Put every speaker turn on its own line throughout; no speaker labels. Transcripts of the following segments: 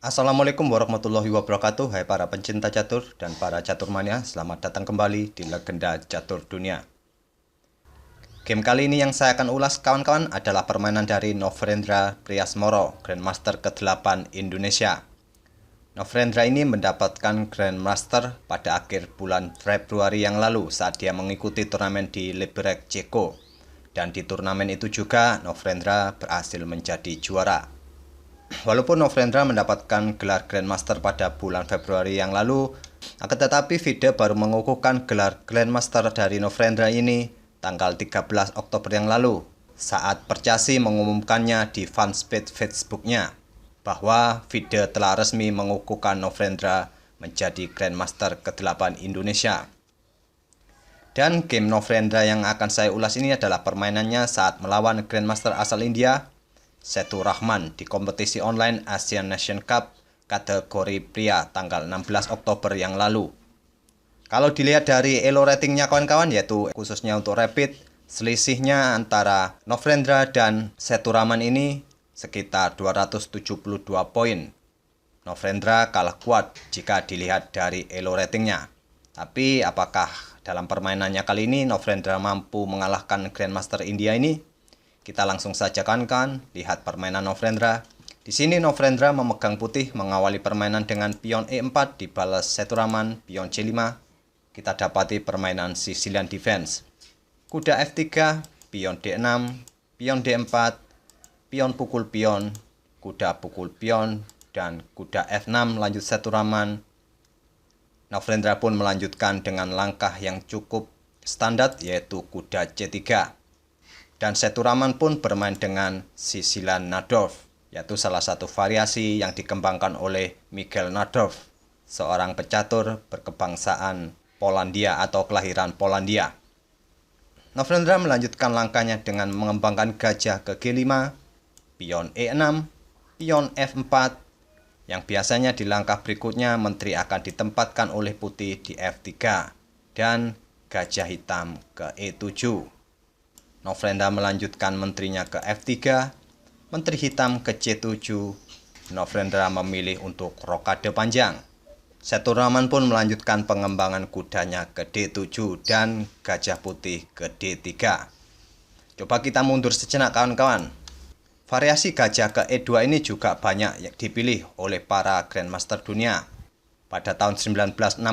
Assalamualaikum warahmatullahi wabarakatuh. Hai para pencinta catur dan para caturmania, selamat datang kembali di Legenda Catur Dunia. Game kali ini yang saya akan ulas kawan-kawan adalah permainan dari Nofrendra Priasmoro, Grandmaster ke-8 Indonesia. Nofrendra ini mendapatkan Grandmaster pada akhir bulan Februari yang lalu saat dia mengikuti turnamen di Liberec, Ceko. Dan di turnamen itu juga Nofrendra berhasil menjadi juara. Walaupun Nofrendra mendapatkan gelar Grandmaster pada bulan Februari yang lalu, akan tetapi FIDE baru mengukuhkan gelar Grandmaster dari Nofrendra ini tanggal 13 Oktober yang lalu saat Percasi mengumumkannya di fanpage Facebooknya bahwa FIDE telah resmi mengukuhkan Nofrendra menjadi Grandmaster ke-8 Indonesia. Dan game Nofrendra yang akan saya ulas ini adalah permainannya saat melawan Grandmaster asal India, Setu Rahman di kompetisi online Asian Nation Cup kategori pria tanggal 16 Oktober yang lalu. Kalau dilihat dari elo ratingnya kawan-kawan, yaitu khususnya untuk rapid, selisihnya antara Nofrendra dan Setu Rahman ini sekitar 272 poin. Nofrendra kalah kuat jika dilihat dari elo ratingnya. Tapi apakah dalam permainannya kali ini Nofrendra mampu mengalahkan Grandmaster India ini? Kita langsung saja kawan-kawan lihat permainan Nofrendra. Di sini Nofrendra memegang putih mengawali permainan dengan pion E4 dibalas Setu Rahman pion C5. Kita dapati permainan Sicilian Defense. Kuda F3, pion D6, pion D4, pion pukul pion, kuda pukul pion, dan kuda F6 lanjut Setu Rahman. Nofrendra pun melanjutkan dengan langkah yang cukup standar yaitu kuda C3. Dan Setu Rahman pun bermain dengan Sicilian Najdorf, yaitu salah satu variasi yang dikembangkan oleh Miguel Najdorf, seorang pecatur berkebangsaan Polandia atau kelahiran Polandia. Nofrendra melanjutkan langkahnya dengan mengembangkan gajah ke G5, pion E6, pion F4, yang biasanya di langkah berikutnya menteri akan ditempatkan oleh putih di F3, dan gajah hitam ke E7. Nofrendra melanjutkan menterinya ke F3, menteri hitam ke C7. Nofrendra memilih untuk rokade panjang. Setu Rahman pun melanjutkan pengembangan kudanya ke D7 dan gajah putih ke D3. Coba kita mundur sejenak kawan-kawan. Variasi gajah ke E2 ini juga banyak yang dipilih oleh para Grandmaster dunia. Pada tahun 1960,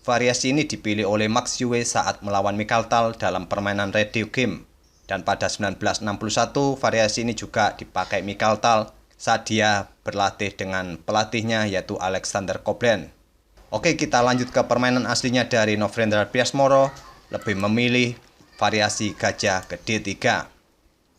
variasi ini dipilih oleh Max Euwe saat melawan Mikhail Tal dalam permainan radio game. Dan pada 1961, variasi ini juga dipakai Mikhail Tal saat dia berlatih dengan pelatihnya yaitu Alexander Koblenz. Oke, kita lanjut ke permainan aslinya dari Nofrendra Priasmoro, lebih memilih variasi gajah ke D3.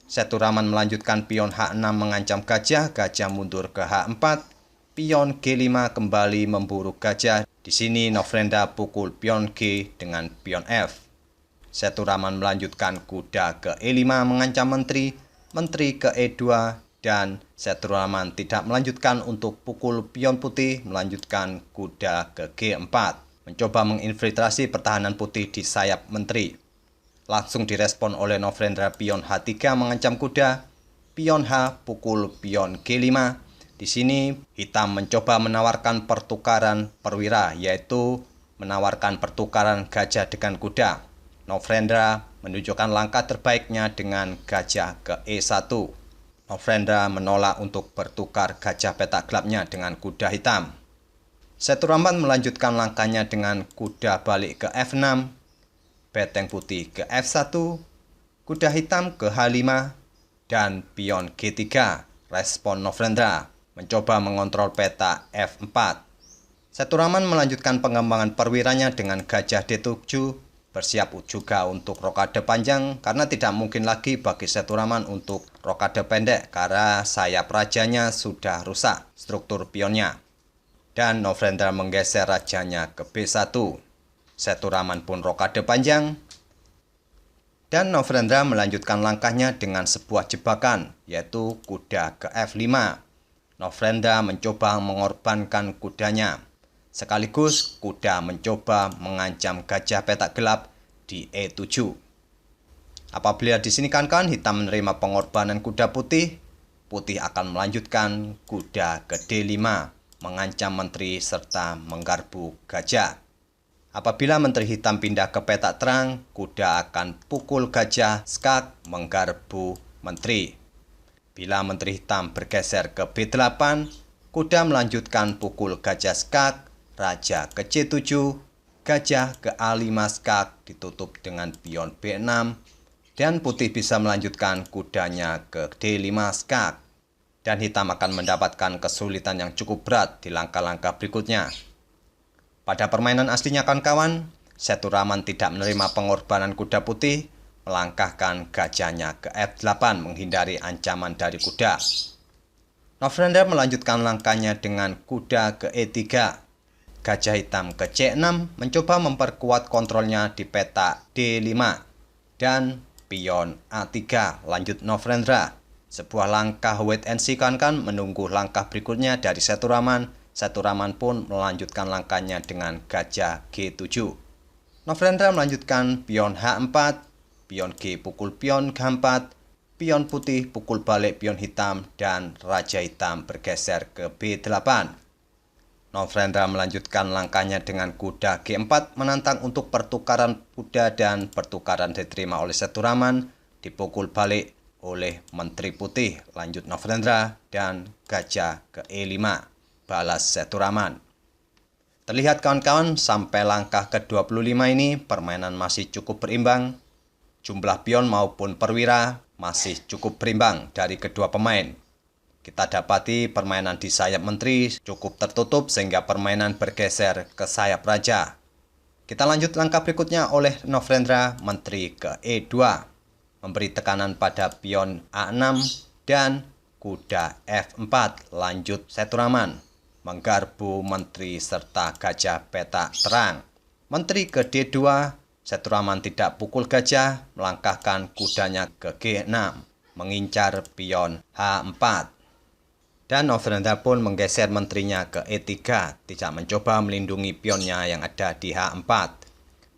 Setu Rahman melanjutkan pion H6 mengancam gajah, gajah mundur ke H4. Pion G5 kembali memburu gajah. Di sini Nofrendra pukul pion G dengan pion F. Setu Rahman melanjutkan kuda ke E5 mengancam menteri, menteri ke E2, dan Setu Rahman tidak melanjutkan untuk pukul pion putih, melanjutkan kuda ke G4, mencoba menginfiltrasi pertahanan putih di sayap menteri. Langsung direspon oleh Nofrendra pion H3 mengancam kuda, pion H pukul pion G5. Di sini hitam mencoba menawarkan pertukaran perwira, yaitu menawarkan pertukaran gajah dengan kuda. Nofrendra menunjukkan langkah terbaiknya dengan gajah ke E1. Nofrendra menolak untuk bertukar gajah petak gelapnya dengan kuda hitam. Setu Rahman melanjutkan langkahnya dengan kuda balik ke F6, beteng putih ke F1, kuda hitam ke H5, dan pion G3. Respon Nofrendra mencoba mengontrol peta F4. Setu Rahman melanjutkan pengembangan perwiranya dengan gajah D7, bersiap juga untuk rokade panjang karena tidak mungkin lagi bagi Setu Rahman untuk rokade pendek karena sayap rajanya sudah rusak struktur pionnya. Dan Nofrendra menggeser rajanya ke B1. Setu Rahman pun rokade panjang. Dan Nofrendra melanjutkan langkahnya dengan sebuah jebakan, yaitu kuda ke F5. Nofrendra mencoba mengorbankan kudanya. Sekaligus kuda mencoba mengancam gajah petak gelap di E7. Apabila di sini kawan-kawan hitam menerima pengorbanan kuda putih, putih akan melanjutkan kuda ke D5, mengancam menteri serta menggarpu gajah. Apabila menteri hitam pindah ke petak terang, kuda akan pukul gajah skak menggarpu menteri. Bila menteri hitam bergeser ke B8, kuda melanjutkan pukul gajah skak, raja ke C7, gajah ke A5 skak ditutup dengan pion B6, dan putih bisa melanjutkan kudanya ke D5 skak. Dan hitam akan mendapatkan kesulitan yang cukup berat di langkah-langkah berikutnya. Pada permainan aslinya kawan-kawan, Seturaman tidak menerima pengorbanan kuda putih, melangkahkan gajahnya ke F8 menghindari ancaman dari kuda. Novendra melanjutkan langkahnya dengan kuda ke E3. Gajah hitam ke C6 mencoba memperkuat kontrolnya di petak D5 dan pion A3 lanjut Novendra. Sebuah langkah wait and see kawan-kawan menunggu langkah berikutnya dari Seturaman. Seturaman pun melanjutkan langkahnya dengan gajah G7. Novendra melanjutkan pion H4, pion G pukul pion G4, pion putih pukul balik pion hitam, dan raja hitam bergeser ke B8. Novendra melanjutkan langkahnya dengan kuda G4 menantang untuk pertukaran kuda dan pertukaran diterima oleh Seturaman, dipukul balik oleh menteri putih lanjut Novendra dan gajah ke E5 balas Seturaman. Terlihat kawan-kawan sampai langkah ke-25 ini permainan masih cukup berimbang. Jumlah pion maupun perwira masih cukup berimbang dari kedua pemain. Kita dapati permainan di sayap menteri cukup tertutup sehingga permainan bergeser ke sayap raja. Kita lanjut langkah berikutnya oleh Novendra, menteri ke E2. Memberi tekanan pada pion A6 dan kuda F4 lanjut Seturaman. Menggarpu menteri serta gajah petak terang. Menteri ke D2, Seturaman tidak pukul gajah, melangkahkan kudanya ke G6, mengincar pion H4. Dan Novendra pun menggeser menterinya ke E3, tidak mencoba melindungi pionnya yang ada di H4.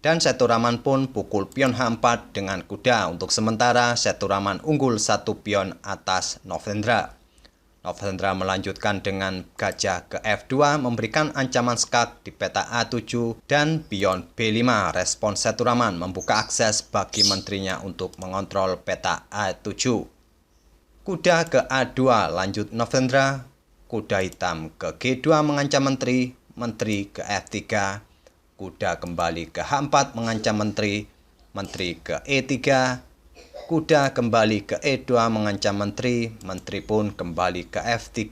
Dan Seturaman pun pukul pion H4 dengan kuda. Untuk sementara Seturaman unggul satu pion atas Novendra. Novendra melanjutkan dengan gajah ke F2 memberikan ancaman skak di peta A7 dan pion B5. Respon Seturaman membuka akses bagi menterinya untuk mengontrol peta A7. Kuda ke A2 lanjut Novendra, kuda hitam ke G2 mengancam menteri, menteri ke F3, kuda kembali ke H4 mengancam menteri, menteri ke E3, kuda kembali ke E2 mengancam menteri, menteri pun kembali ke F3,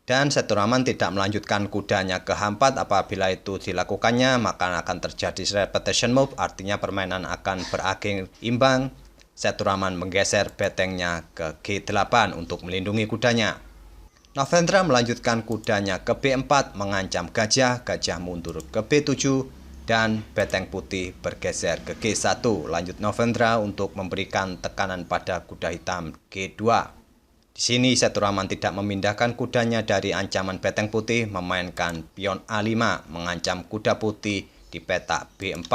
dan Seturaman tidak melanjutkan kudanya ke H4. Apabila itu dilakukannya, maka akan terjadi repetition move, artinya permainan akan berakhir imbang. Seturaman menggeser betengnya ke G8 untuk melindungi kudanya. Novendra melanjutkan kudanya ke B4 mengancam gajah, gajah mundur ke B7, dan beteng putih bergeser ke G1. Lanjut Novendra untuk memberikan tekanan pada kuda hitam G2. Di sini Seturaman tidak memindahkan kudanya dari ancaman beteng putih, memainkan pion A5 mengancam kuda putih di petak B4.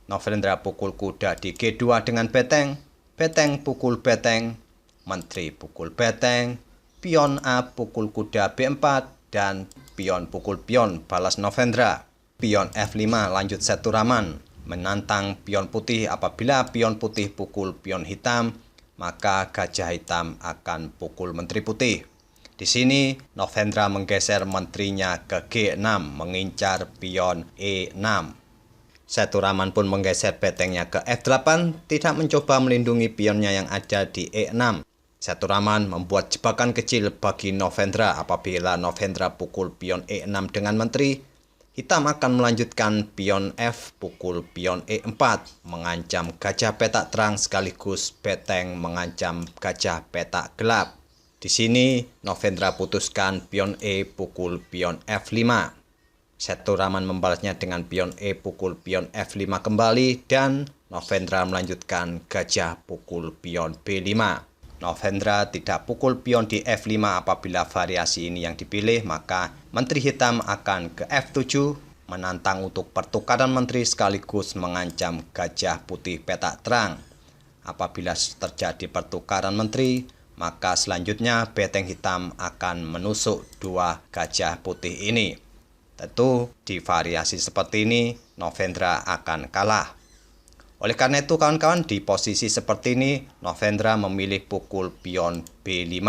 Novendra pukul kuda di G2 dengan beteng, beteng pukul beteng, menteri pukul beteng, pion A pukul kuda B4, dan pion pukul pion balas Novendra. Pion F5 lanjut Seturaman, menantang pion putih. Apabila pion putih pukul pion hitam, maka gajah hitam akan pukul menteri putih. Di sini Novendra menggeser menterinya ke G6 mengincar pion E6. Seturaman pun menggeser betengnya ke F8, tidak mencoba melindungi pionnya yang ada di E6. Seturaman membuat jebakan kecil bagi Novendra. Apabila Novendra pukul pion E6 dengan menteri, hitam akan melanjutkan pion F pukul pion E4, mengancam gajah petak terang sekaligus beteng mengancam gajah petak gelap. Di sini Novendra putuskan pion E pukul pion F5. Seturaman membalasnya dengan pion E pukul pion F5 kembali, dan Novendra melanjutkan gajah pukul pion B5. Novendra tidak pukul pion di F5. Apabila variasi ini yang dipilih, maka menteri hitam akan ke F7 menantang untuk pertukaran menteri sekaligus mengancam gajah putih petak terang. Apabila terjadi pertukaran menteri, maka selanjutnya beteng hitam akan menusuk dua gajah putih ini. Tentu di variasi seperti ini Novendra akan kalah. Oleh karena itu kawan-kawan, di posisi seperti ini Novendra memilih pukul pion B5.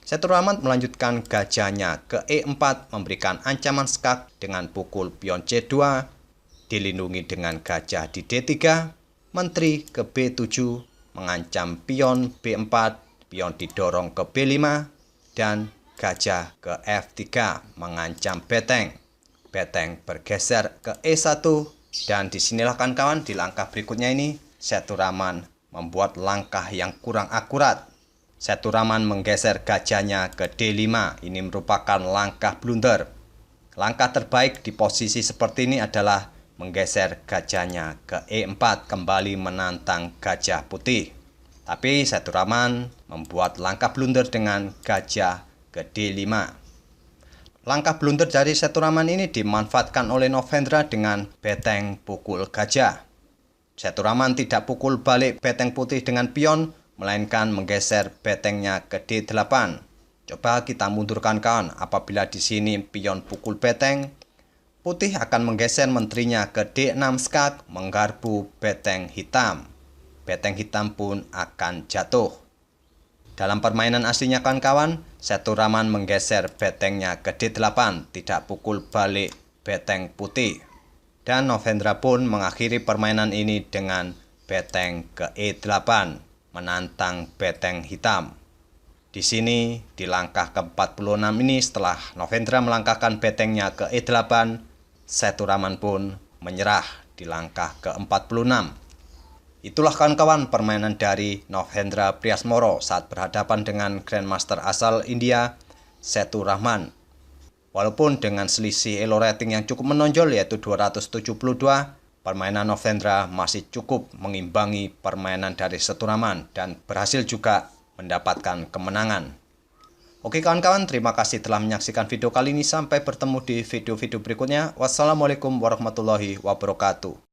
Setur Rahman melanjutkan gajahnya ke E4 memberikan ancaman skak dengan pukul pion C2, dilindungi dengan gajah di D3, menteri ke B7, mengancam pion B4, pion didorong ke B5, dan gajah ke F3 mengancam beteng. Beteng bergeser ke E1, dan disinilah kawan-kawan, di langkah berikutnya ini Setur Rahman membuat langkah yang kurang akurat. Setur Rahman menggeser gajahnya ke D5. Ini merupakan langkah blunder. Langkah terbaik di posisi seperti ini adalah menggeser gajahnya ke E4, kembali menantang gajah putih. Tapi Setur Rahman membuat langkah blunder dengan gajah ke D5. Langkah blunder dari Setur Rahman ini dimanfaatkan oleh Novendra dengan beteng pukul gajah. Setur Rahman tidak pukul balik beteng putih dengan pion, melainkan menggeser betengnya ke D8. Coba kita mundurkan kawan, apabila di sini pion pukul beteng, putih akan menggeser menterinya ke D6 skak menggarpu beteng hitam. Beteng hitam pun akan jatuh. Dalam permainan aslinya kawan-kawan, Setur Rahman menggeser betengnya ke D8, tidak pukul balik beteng putih. Dan Novendra pun mengakhiri permainan ini dengan beteng ke E8, menantang beteng hitam. Di sini, di langkah ke-46 ini, setelah Novendra melangkahkan betengnya ke E8, Setur Rahman pun menyerah di langkah ke-46. Itulah kawan-kawan permainan dari Novendra Priasmoro saat berhadapan dengan Grandmaster asal India, Setur Rahman. Walaupun dengan selisih elo rating yang cukup menonjol yaitu 272, permainan Novendra masih cukup mengimbangi permainan dari Setur Rahman dan berhasil juga mendapatkan kemenangan. Oke kawan-kawan, terima kasih telah menyaksikan video kali ini. Sampai bertemu di video-video berikutnya. Wassalamualaikum warahmatullahi wabarakatuh.